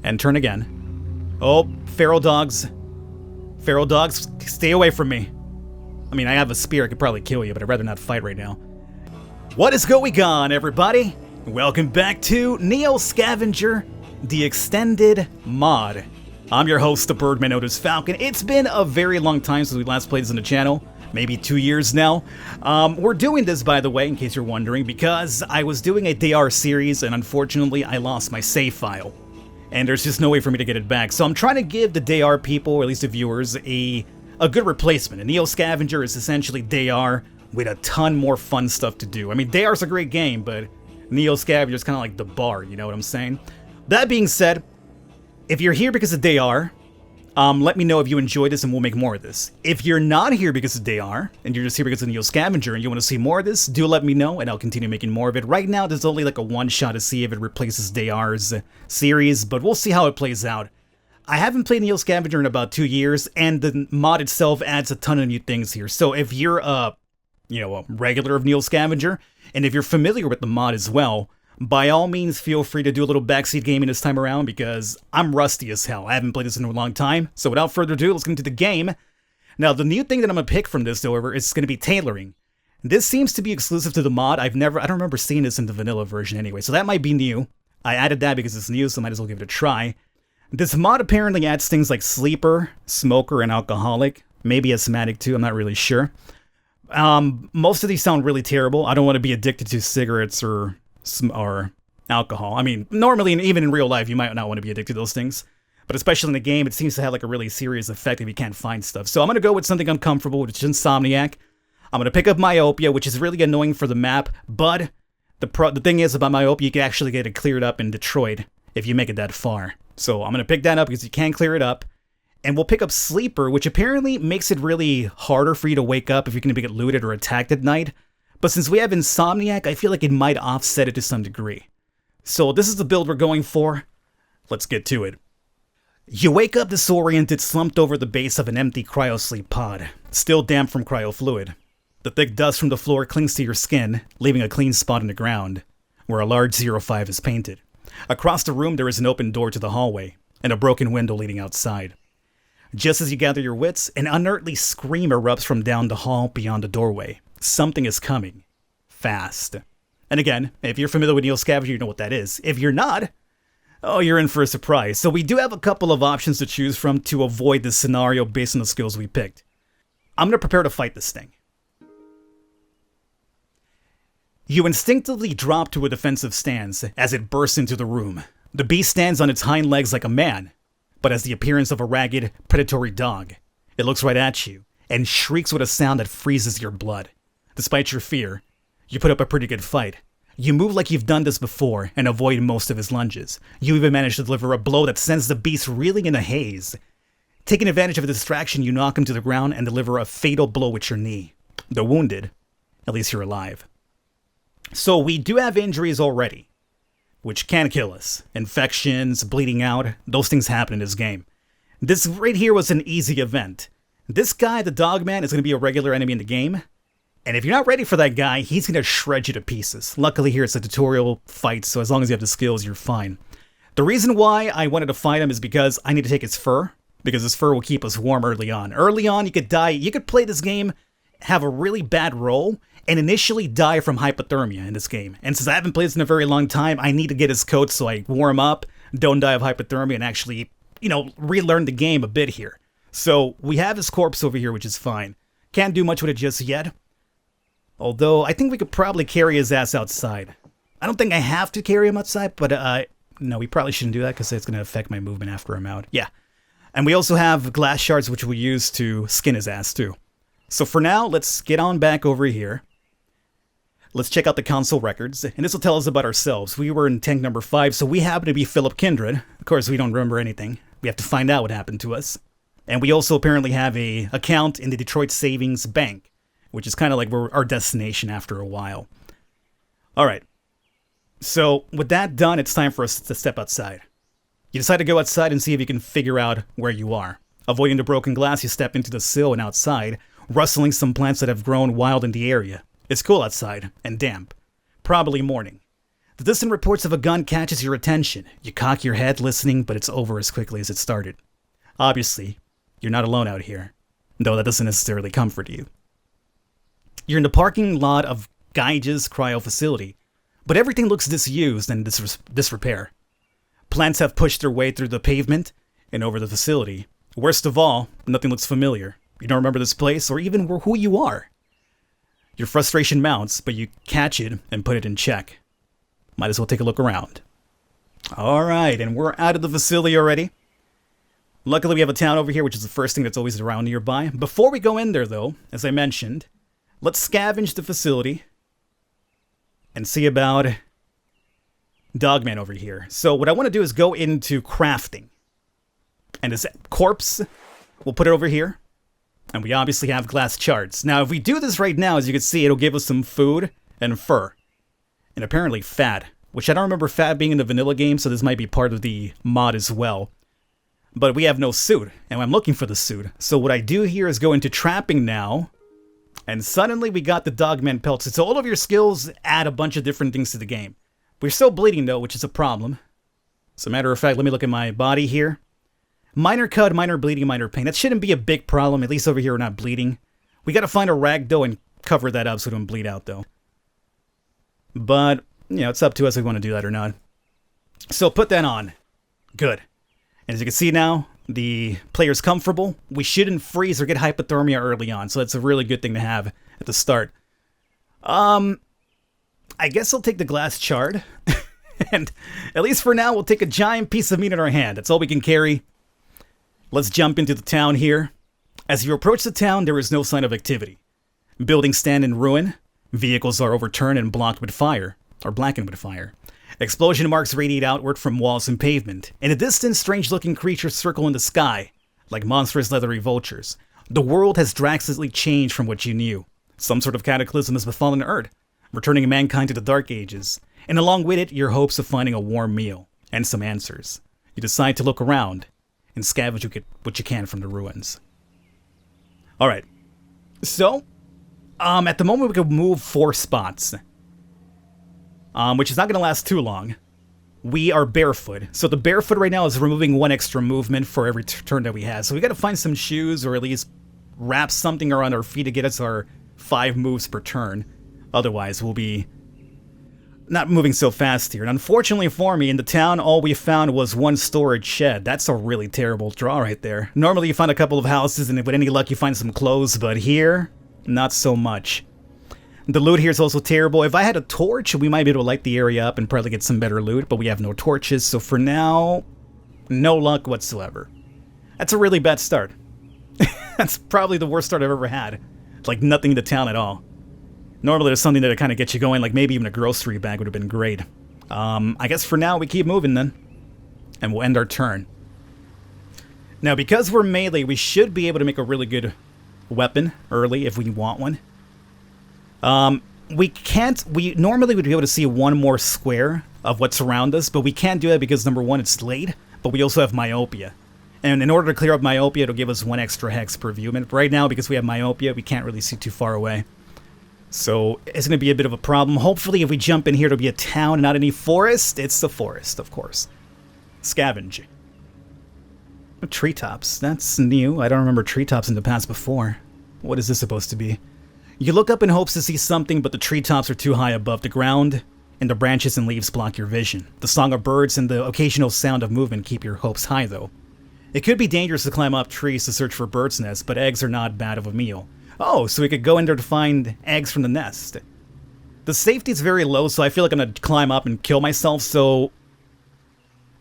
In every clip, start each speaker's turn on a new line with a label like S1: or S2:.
S1: And turn again. Oh, feral dogs. Feral dogs, stay away from me. I mean, I have a spear, I could probably kill you, but I'd rather not fight right now. What is going on, everybody? Welcome back to NEO Scavenger, the extended mod. I'm your host, the Birdman known as Falcon. It's been a very long time since we last played this on the channel. Maybe 2 years now. We're doing this, by the way, in case you're wondering, because I was doing a DR series, and unfortunately, I lost my save file. And there's just no way for me to get it back. So I'm trying to give the DR people, or at least the viewers, a good replacement. A NEO Scavenger is essentially DR with a ton more fun stuff to do. I mean, DR's a great game, but NEO Scavenger is kind of like the bar, you know what I'm saying? That being said, if you're here because of DR, let me know if you enjoyed this and we'll make more of this. If you're not here because of DR, and you're just here because of NEO Scavenger and you want to see more of this, do let me know and I'll continue making more of it. Right now, there's only like a one shot to see if it replaces DR's series, but we'll see how it plays out. I haven't played NEO Scavenger in about 2 years, and the mod itself adds a ton of new things here. So if you're a regular of NEO Scavenger, and if you're familiar with the mod as well, by all means, feel free to do a little backseat gaming this time around, because I'm rusty as hell. I haven't played this in a long time, so without further ado, let's get into the game. Now, the new thing that I'm going to pick from this, however, is going to be tailoring. This seems to be exclusive to the mod. I don't remember seeing this in the vanilla version anyway, so that might be new. I added that because it's new, so I might as well give it a try. This mod apparently adds things like sleeper, smoker, and alcoholic. Maybe asthmatic too, I'm not really sure. Most of these sound really terrible. I don't want to be addicted to cigarettes or alcohol. I mean, normally, and even in real life, you might not want to be addicted to those things. But especially in the game, it seems to have like a really serious effect if you can't find stuff. So I'm going to go with something uncomfortable, which is Insomniac. I'm going to pick up Myopia, which is really annoying for the map. But the thing is about Myopia, you can actually get it cleared up in Detroit if you make it that far. So I'm going to pick that up because you can clear it up. And we'll pick up Sleeper, which apparently makes it really harder for you to wake up if you're going to get looted or attacked at night. But since we have Insomniac, I feel like it might offset it to some degree. So this is the build we're going for. Let's get to it. You wake up disoriented, slumped over the base of an empty cryosleep pod, still damp from cryofluid. The thick dust from the floor clings to your skin, leaving a clean spot in the ground, where a large 05 is painted. Across the room there is an open door to the hallway, and a broken window leading outside. Just as you gather your wits, an unearthly scream erupts from down the hall beyond the doorway. Something is coming. Fast. And again, if you're familiar with NEO Scavenger, you know what that is. If you're not, oh, you're in for a surprise. So we do have a couple of options to choose from to avoid this scenario based on the skills we picked. I'm going to prepare to fight this thing. You instinctively drop to a defensive stance as it bursts into the room. The beast stands on its hind legs like a man, but has the appearance of a ragged, predatory dog. It looks right at you and shrieks with a sound that freezes your blood. Despite your fear, you put up a pretty good fight. You move like you've done this before and avoid most of his lunges. You even manage to deliver a blow that sends the beast reeling in a haze. Taking advantage of a distraction, you knock him to the ground and deliver a fatal blow with your knee. Though wounded, at least you're alive. So we do have injuries already, which can kill us. Infections, bleeding out, those things happen in this game. This right here was an easy event. This guy, the Dogman, is going to be a regular enemy in the game. And if you're not ready for that guy, he's going to shred you to pieces. Luckily here it's a tutorial fight, so as long as you have the skills, you're fine. The reason why I wanted to fight him is because I need to take his fur, because his fur will keep us warm early on. Early on, you could die, you could play this game, have a really bad roll, and initially die from hypothermia in this game. And since I haven't played this in a very long time, I need to get his coat so I warm up, don't die of hypothermia, and actually, relearn the game a bit here. So we have his corpse over here, which is fine. Can't do much with it just yet. Although, I think we could probably carry his ass outside. I don't think I have to carry him outside, but no, we probably shouldn't do that because it's going to affect my movement after I'm out. Yeah. And we also have glass shards, which we'll use to skin his ass, too. So for now, let's get on back over here. Let's check out the console records, and this will tell us about ourselves. We were in tank number 5, so we happen to be Philip Kindred. Of course, we don't remember anything. We have to find out what happened to us. And we also apparently have an account in the Detroit Savings Bank, which is kind of like our destination after a while. Alright, so with that done, it's time for us to step outside. You decide to go outside and see if you can figure out where you are. Avoiding the broken glass, you step into the sill and outside, rustling some plants that have grown wild in the area. It's cool outside, and damp. Probably morning. The distant reports of a gun catches your attention. You cock your head listening, but it's over as quickly as it started. Obviously, you're not alone out here, though that doesn't necessarily comfort you. You're in the parking lot of Gaige's cryo facility, but everything looks disused and disrepair. Plants have pushed their way through the pavement and over the facility. Worst of all, nothing looks familiar. You don't remember this place or even who you are. Your frustration mounts, but you catch it and put it in check. Might as well take a look around. Alright, and we're out of the facility already. Luckily we have a town over here, which is the first thing that's always around nearby. Before we go in there though, as I mentioned, let's scavenge the facility and see about Dogman over here. So what I want to do is go into crafting. And this corpse, we'll put it over here. And we obviously have glass shards. Now if we do this right now, as you can see, it'll give us some food and fur. And apparently fat, which I don't remember fat being in the vanilla game, so this might be part of the mod as well. But we have no suit, and I'm looking for the suit. So what I do here is go into trapping now, and suddenly we got the Dogman pelts. So all of your skills add a bunch of different things to the game. We're still bleeding though, which is a problem. As a matter of fact, let me look at my body here. Minor cut, minor bleeding, minor pain. That shouldn't be a big problem, at least over here we're not bleeding. We gotta find a rag though and cover that up so we don't bleed out though. But, you know, it's up to us if we want to do that or not. So put that on. Good. And as you can see now, the player's comfortable. We shouldn't freeze or get hypothermia early on, so that's a really good thing to have at the start. I guess I'll take the glass shard. And at least for now, we'll take a giant piece of meat in our hand. That's all we can carry. Let's jump into the town here. As you approach the town, there is no sign of activity. Buildings stand in ruin. Vehicles are overturned and blocked with fire, or blackened with fire. Explosion marks radiate outward from walls and pavement. In the distance, strange-looking creatures circle in the sky, like monstrous leathery vultures. The world has drastically changed from what you knew. Some sort of cataclysm has befallen Earth, returning mankind to the Dark Ages, and along with it, your hopes of finding a warm meal, and some answers. You decide to look around, and scavenge what you can from the ruins. Alright, so at the moment we can move 4 spots, which is not going to last too long. We are barefoot, so the barefoot right now is removing 1 extra movement for every turn that we have. So we got to find some shoes or at least wrap something around our feet to get us our 5 moves per turn. Otherwise, we'll be not moving so fast here. And unfortunately for me, in the town, all we found was 1 storage shed. That's a really terrible draw right there. Normally you find a couple of houses and with any luck you find some clothes, but here, not so much. The loot here is also terrible. If I had a torch, we might be able to light the area up and probably get some better loot, but we have no torches, so for now, no luck whatsoever. That's a really bad start. That's probably the worst start I've ever had. Like nothing in the town at all. Normally there's something that kind of gets you going, like maybe even a grocery bag would have been great. I guess for now we keep moving then. And we'll end our turn. Now because we're melee, we should be able to make a really good weapon early if we want one. We normally would be able to see 1 more square of what's around us, but we can't do that because number 1, it's late, but we also have myopia. And in order to clear up myopia, it'll give us 1 extra hex per view. And right now, because we have myopia, we can't really see too far away. So it's going to be a bit of a problem. Hopefully, if we jump in here, it'll be a town and not any forest. It's the forest, of course. Scavenging. Treetops. That's new. I don't remember treetops in the past before. What is this supposed to be? You look up in hopes to see something, but the treetops are too high above the ground, and the branches and leaves block your vision. The song of birds and the occasional sound of movement keep your hopes high, though. It could be dangerous to climb up trees to search for birds' nests, but eggs are not bad of a meal. Oh, so we could go in there to find eggs from the nest. The safety is very low, so I feel like I'm going to climb up and kill myself, so...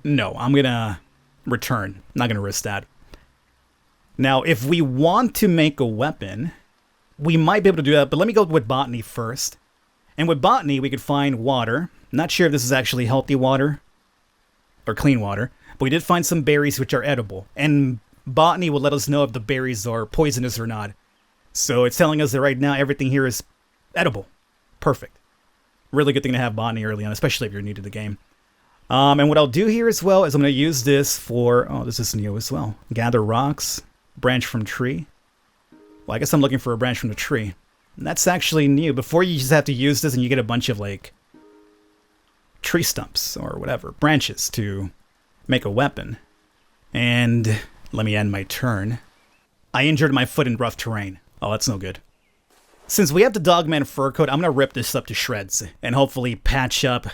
S1: No, I'm going to return. Not going to risk that. Now, if we want to make a weapon, we might be able to do that, but let me go with botany first. And with botany, we could find water. Not sure if this is actually healthy water or clean water, but we did find some berries which are edible. And botany will let us know if the berries are poisonous or not. So it's telling us that right now everything here is edible. Perfect. Really good thing to have botany early on, especially if you're new to the game. And what I'll do here as well is I'm going to use this for... Oh, this is new as well. Gather rocks. Branch from tree. Well, I guess I'm looking for a branch from the tree. And that's actually new. Before you just have to use this and you get a bunch of, like, tree stumps or whatever, branches to make a weapon. And let me end my turn. I injured my foot in rough terrain. Oh, that's no good. Since we have the Dogman fur coat, I'm going to rip this up to shreds and hopefully patch up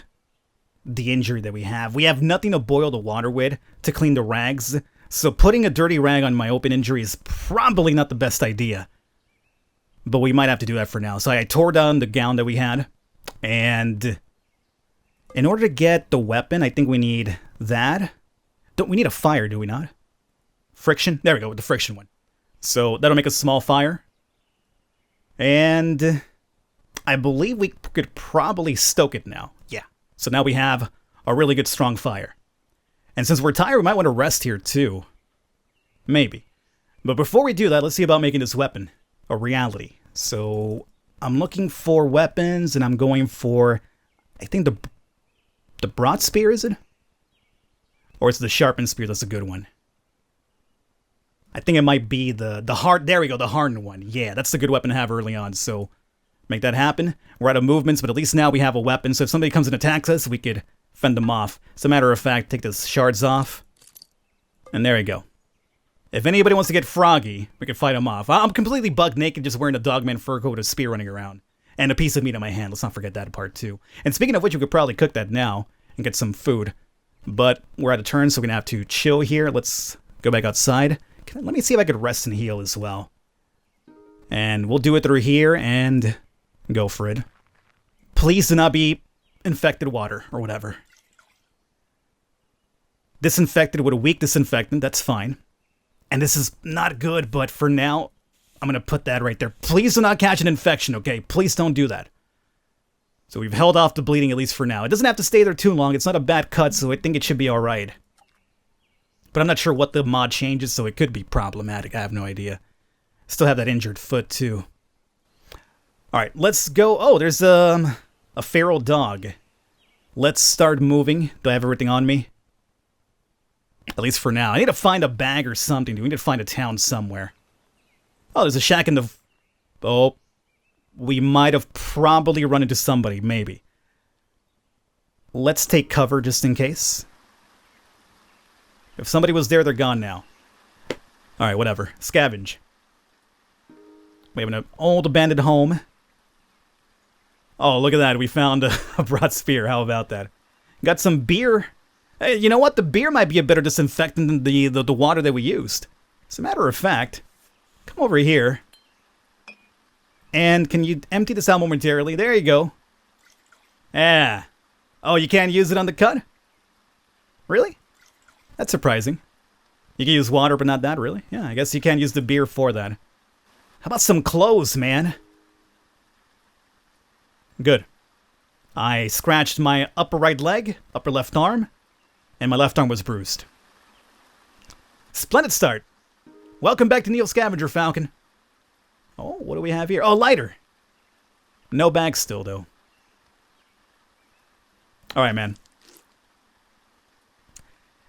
S1: the injury that we have. We have nothing to boil the water with to clean the rags, so putting a dirty rag on my open injury is probably not the best idea. But we might have to do that for now. So I tore down the gown that we had, and in order to get the weapon, I think we need that. Don't we need a fire, do we not? Friction? There we go, with the friction one. So that'll make a small fire. And I believe we could probably stoke it now. Yeah. So now we have a really good strong fire. And since we're tired, we might want to rest here too. Maybe. But before we do that, let's see about making this weapon a reality. So I'm looking for weapons, and I'm going for, I think the broad spear, is it? Or it's the sharpened spear that's a good one. I think it might be the hard, there we go, the hardened one. Yeah, that's the good weapon to have early on, so make that happen. We're out of movements, but at least now we have a weapon, so if somebody comes and attacks us, we could fend them off. As a matter of fact, take the shards off, and there we go. If anybody wants to get froggy, we can fight them off. I'm completely buck naked, just wearing a Dogman fur coat with a spear running around. And a piece of meat in my hand, let's not forget that part too. And speaking of which, we could probably cook that now and get some food. But we're out of turn, so we're going to have to chill here. Let's go back outside. Let me see if I could rest and heal as well. And we'll do it through here and go for it. Please do not be infected water or whatever. Disinfected with a weak disinfectant, that's fine. And this is not good, but for now, I'm going to put that right there. Please do not catch an infection, okay? Please don't do that. So we've held off the bleeding at least for now. It doesn't have to stay there too long. It's not a bad cut, so I think it should be alright. But I'm not sure what the mod changes, so it could be problematic. I have no idea. Still have that injured foot, too. Alright, let's go. Oh, there's a feral dog. Let's start moving. Do I have everything on me? At least for now. I need to find a bag or something. Do we need to find a town somewhere? Oh, there's a shack in the... Oh. We might have probably run into somebody, maybe. Let's take cover just in case. If somebody was there, they're gone now. Alright, whatever. Scavenge. We have an old abandoned home. Oh, look at that. We found a broad spear. How about that? Got some beer. Hey, you know what? The beer might be a better disinfectant than the water that we used. As a matter of fact, come over here. And can you empty this out momentarily? There you go. Yeah. Oh, you can't use it on the cut? Really? That's surprising. You can use water, but not that, really? Yeah, I guess you can't use the beer for that. How about some clothes, man? Good. I scratched my upper right leg, upper left arm, and my left arm was bruised. Splendid start. Welcome back to NEO Scavenger, Falcon. Oh, what do we have here? Oh, lighter. No bag still, though. Alright, man.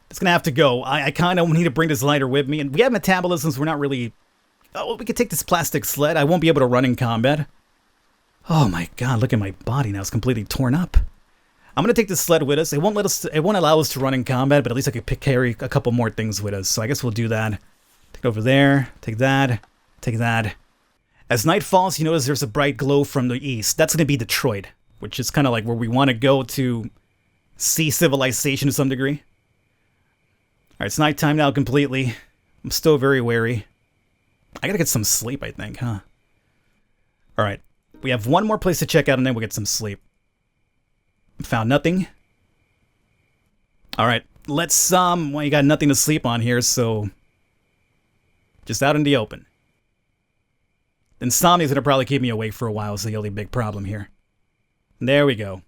S1: It's gonna have to go. I kind of need to bring this lighter with me. And we have metabolisms. We're not really... Oh, we could take this plastic sled. I won't be able to run in combat. Oh my god, look at my body now. It's completely torn up. I'm gonna take this sled with us. It won't allow us to run in combat, but at least I could carry a couple more things with us. So I guess we'll do that. Take it over there. Take that. Take that. As night falls, you notice there's a bright glow from the east. That's gonna be Detroit, which is kind of like where we want to go to see civilization to some degree. Alright, it's nighttime now completely. I'm still very wary. I gotta get some sleep, I think, huh? Alright. We have one more place to check out and then we'll get some sleep. Found nothing. Alright. Let's, well, you got nothing to sleep on here, so... just out in the open. Insomnia's gonna probably keep me awake for a while, is the only big problem here. There we go.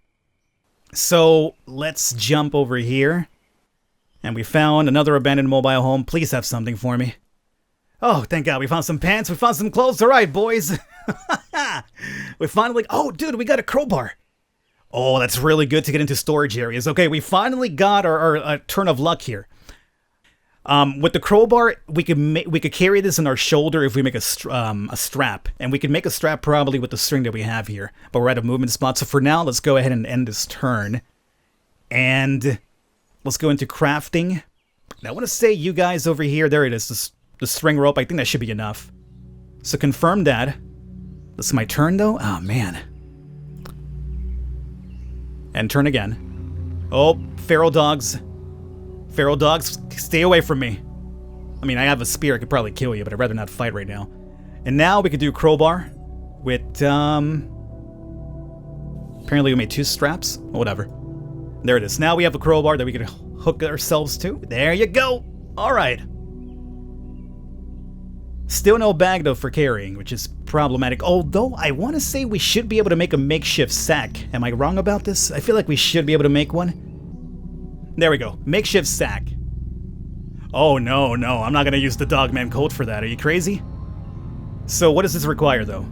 S1: So, let's jump over here. And we found another abandoned mobile home. Please have something for me. Oh, thank God. We found some pants. We found some clothes. All right, boys. We finally... Oh, dude, we got a crowbar. Oh, that's really good to get into storage areas. Okay, we finally got our turn of luck here. With the crowbar, we could carry this on our shoulder if we make a strap. And we could make a strap probably with the string that we have here. But we're at a movement spot. So for now, let's go ahead and end this turn. And let's go into crafting. Now, I want to say you guys over here, there it is, the string rope. I think that should be enough. So confirm that. This is my turn, though? Oh, man. And turn again. Oh, feral dogs. Feral dogs, stay away from me. I mean, I have a spear. I could probably kill you, but I'd rather not fight right now. And now we could do crowbar with, apparently we made 2 straps. Whatever. There it is. Now we have a crowbar that we could hook ourselves to. There you go. All right. Still no bag, though, for carrying, which is problematic. Although, I want to say we should be able to make a makeshift sack. Am I wrong about this? I feel like we should be able to make one. There we go. Makeshift sack. Oh, no, no. I'm not going to use the Dogman code for that. Are you crazy? So, what does this require, though?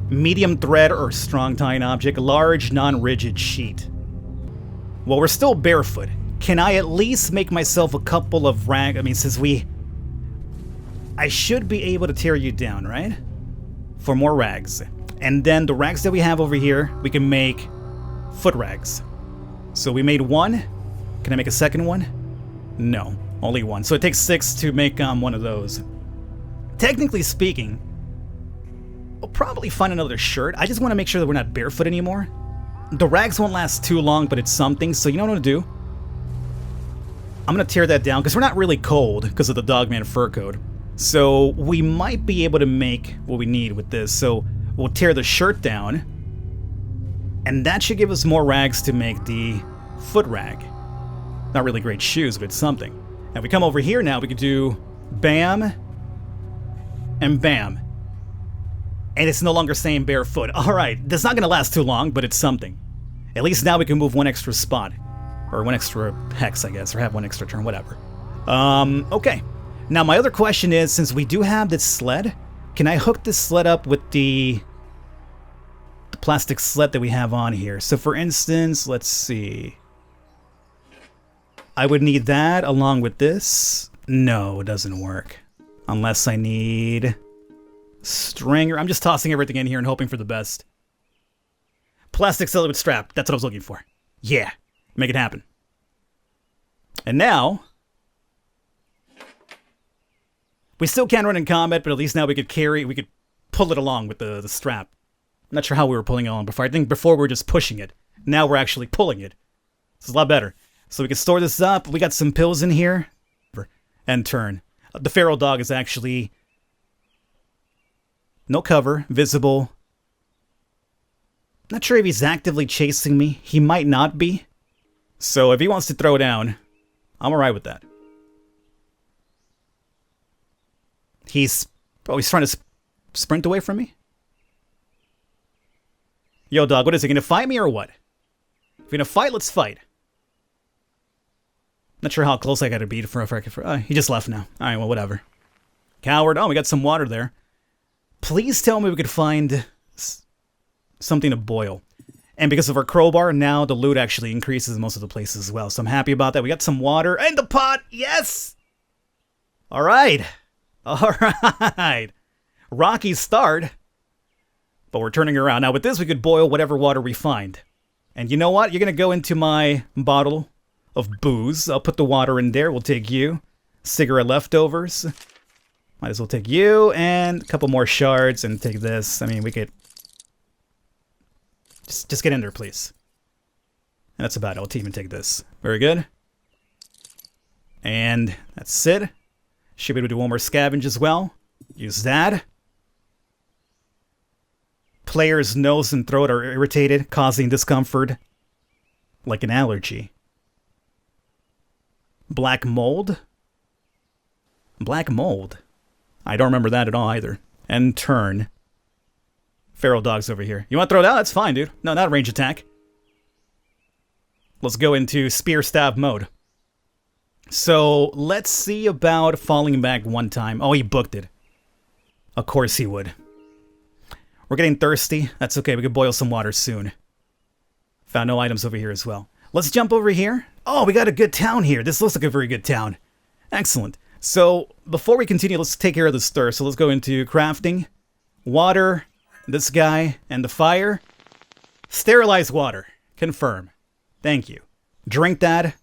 S1: Medium thread or strong tying object. Large, non-rigid sheet. Well, we're still barefoot. Can I at least make myself a couple of rags? I mean, since I should be able to tear you down, right? For more rags. And then the rags that we have over here, we can make foot rags. So we made 1. Can I make a second one? No, only 1. So it takes 6 to make one of those. Technically speaking, we'll probably find another shirt. I just want to make sure that we're not barefoot anymore. The rags won't last too long, but it's something. So you know what I'm going to do? I'm going to tear that down because we're not really cold because of the Dogman fur coat. So we might be able to make what we need with this. So we'll tear the shirt down. And that should give us more rags to make the foot rag. Not really great shoes, but it's something. Now we come over here now, we could do bam and bam. And it's no longer saying barefoot. Alright, that's not going to last too long, but it's something. At least now we can move 1 extra spot. Or 1 extra hex, I guess, or have 1 extra turn, whatever. Okay. Now my other question is, since we do have this sled, can I hook this sled up with the plastic sled that we have on here? So for instance, let's see. I would need that along with this. No, it doesn't work. Unless I need stringer. I'm just tossing everything in here and hoping for the best. Plastic sled with strap. That's what I was looking for. Yeah. Make it happen. And now, we still can run in combat, but at least now we could pull it along with the strap. I'm not sure how we were pulling it along before. I think before we were just pushing it. Now we're actually pulling it. This is a lot better. So we can store this up. We got some pills in here. And turn. The feral dog is actually no cover, visible. Not sure if he's actively chasing me. He might not be. So if he wants to throw down, I'm alright with that. He's trying to sprint away from me? Yo, dog, what is he? Gonna fight me or what? If you're gonna fight, let's fight. Not sure how close I gotta be he just left now. Alright, well, whatever. Coward. Oh, we got some water there. Please tell me we could find something to boil. And because of our crowbar, now the loot actually increases in most of the places as well. So I'm happy about that. We got some water in the pot. Yes! Alright. Alright. Rocky start. But we're turning around. Now with this, we could boil whatever water we find. And you know what? You're going to go into my bottle of booze. I'll put the water in there. We'll take you. Cigarette leftovers. Might as well take you. And a couple more shards and take this. I mean, we could... Just get in there, please. And that's about it. I'll even take this. Very good. And that's it. Should be able to do 1 more scavenge as well. Use that. Player's nose and throat are irritated, causing discomfort. Like an allergy. Black mold? Black mold? I don't remember that at all either. And turn. Feral dogs over here. You want to throw it out? That's fine, dude. No, not range attack. Let's go into spear stab mode. So, let's see about falling back 1 time. Oh, he booked it. Of course he would. We're getting thirsty. That's okay. We can boil some water soon. Found no items over here as well. Let's jump over here. Oh, we got a good town here. This looks like a very good town. Excellent. So, before we continue, let's take care of the stir. So, let's go into crafting. Water. This guy. And the fire. Sterilize water. Confirm. Thank you. Drink that.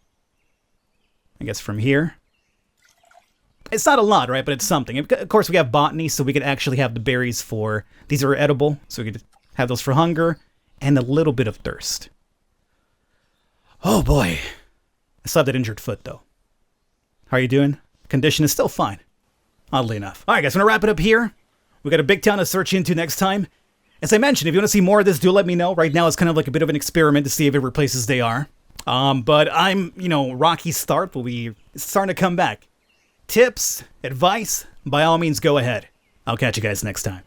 S1: I guess from here. It's not a lot, right? But it's something. Of course, we have botany, so we could actually have the berries for... These are edible, so we could have those for hunger and a little bit of thirst. Oh, boy. I still have that injured foot, though. How are you doing? Condition is still fine, oddly enough. All right, guys, I'm going to wrap it up here. We got a big town to search into next time. As I mentioned, if you want to see more of this, do let me know. Right now, it's kind of like a bit of an experiment to see if it replaces they are. But I'm, rocky start, but we starting to come back. Tips, advice, by all means, go ahead. I'll catch you guys next time.